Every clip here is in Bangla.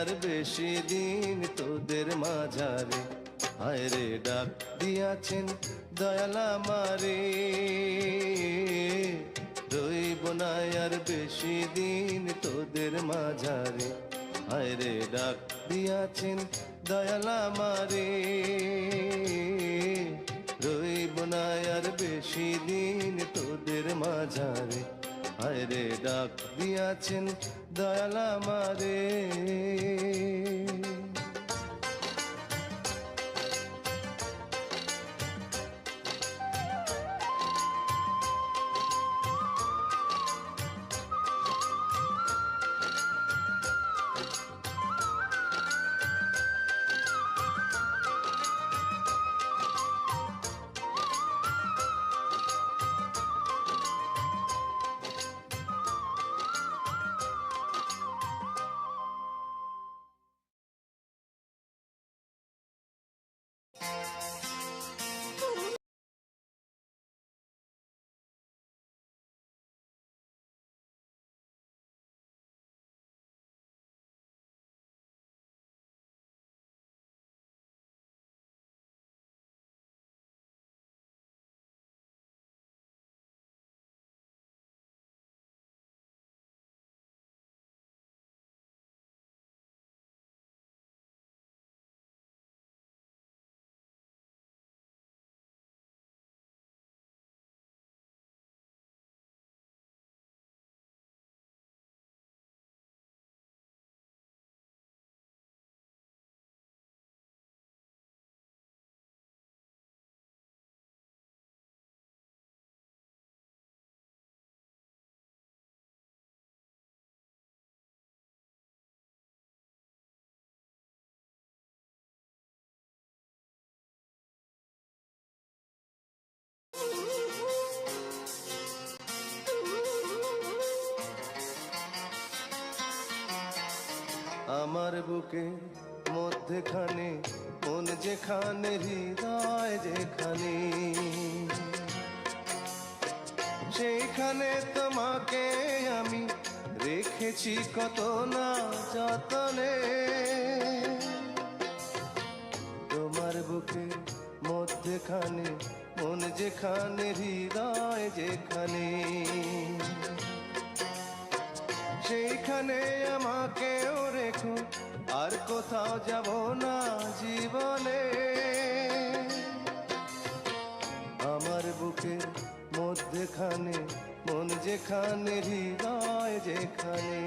আর বেশি দিন তোদের মাঝারে, হায় রে ডাক দিয়াছেন দয়াল আমারে, রইব না আর বেশি দিন তোদের মাঝারে, হায় রে ডাক দিয়াছেন দয়াল আমারে, রইব না আর বেশি দিন তোদের মাঝারে, হায় রে ডাক দিয়াছেন দয়াল আমারে। আমার বুকে মধ্যখানে মন যেখানে, হৃদয় যেখানে, সেইখানে তোমাকে আমি রেখেছি কত না যতনে। তোমার বুকে মধ্যখানে মন যেখানে, হৃদয় যেখানে, সেইখানে আমাকেও রেখো, আর কোথাও যাব না জীবনে। আমার বুকের মধ্যখানে মন যেখানে, হৃদয় যেখানে।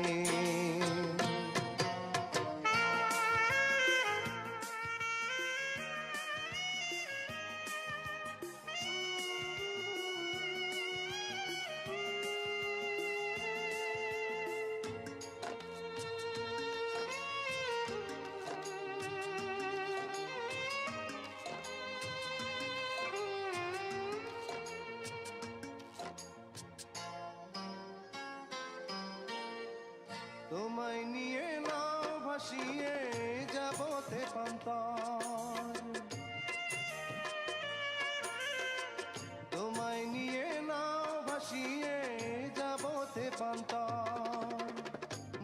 তোমায় নিয়ে নাও ভাসিয়ে যাবতে পান্তার, তোমায় নিয়ে নাও ভাসিয়ে যাবতে পান্তার,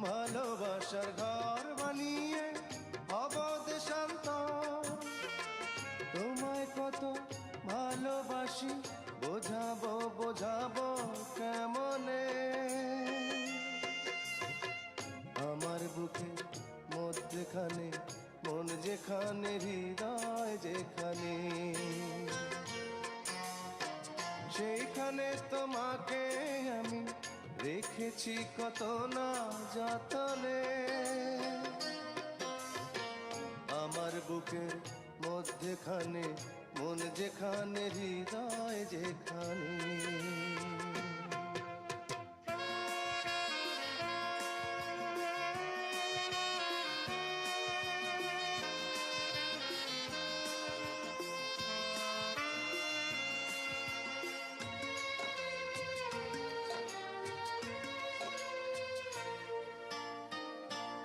ভালোবাসার ঘর বানিয়ে হব দেশান্তর। তোমায় কত ভালোবাসি বোঝাবো বোঝাবো কেমনে। আমার বুকে মধ্যখানে মন যেখানে, হৃদয় যেখানে, সেইখানে তোমাকে আমি রেখেছি কত না যতনে। আমার বুকের মধ্যখানে মন যেখানে, হৃদয় যেখানে।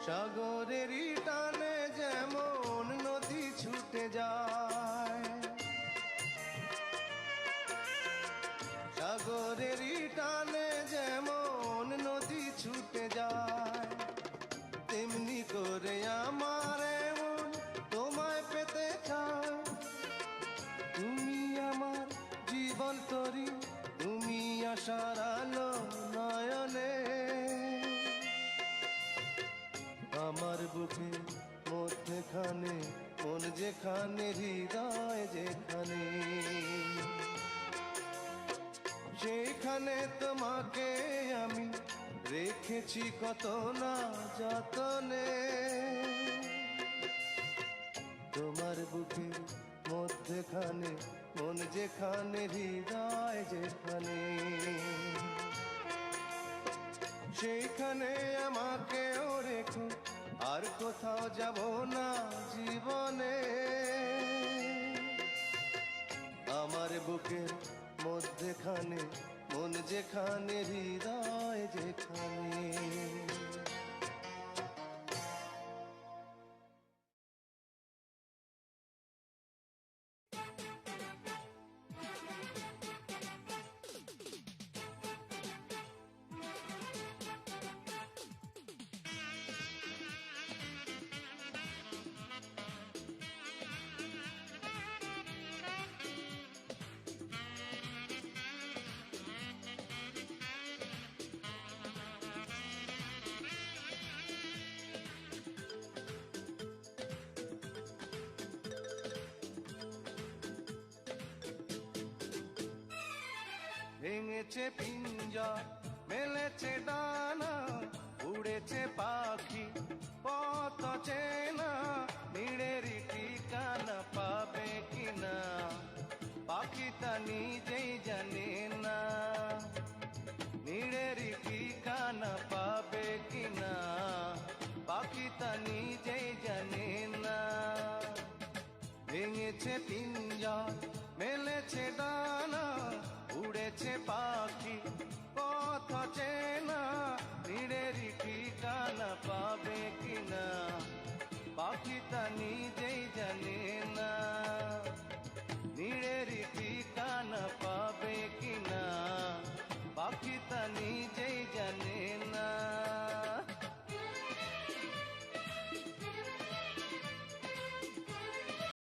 সাগরেরই টানে যেমন নদী ছুটে যায়, সাগরেরই টানে যেমন নদী ছুটে যায়, তেমনি করে যেখানে হৃদয় যেখানে, সেখানে তোমাকে আমি রেখেছি কত না যতনে। তোমার বুকের মধ্যখানে মন যেখানে হৃদয় যেখানে, সেইখানে আমাকেও রেখো, আর কোথাও যাব না জীবনে। আমার বুকের মধ্যখানে মন যেখানে হৃদয় যেখানে। ভেঙেছে পিঞ্জর, মেলেছে ডানা, উড়েছে পাখি পথ চেনা, নীড়েরই ঠিকানা পাবে কিনা পাখিটা নিজে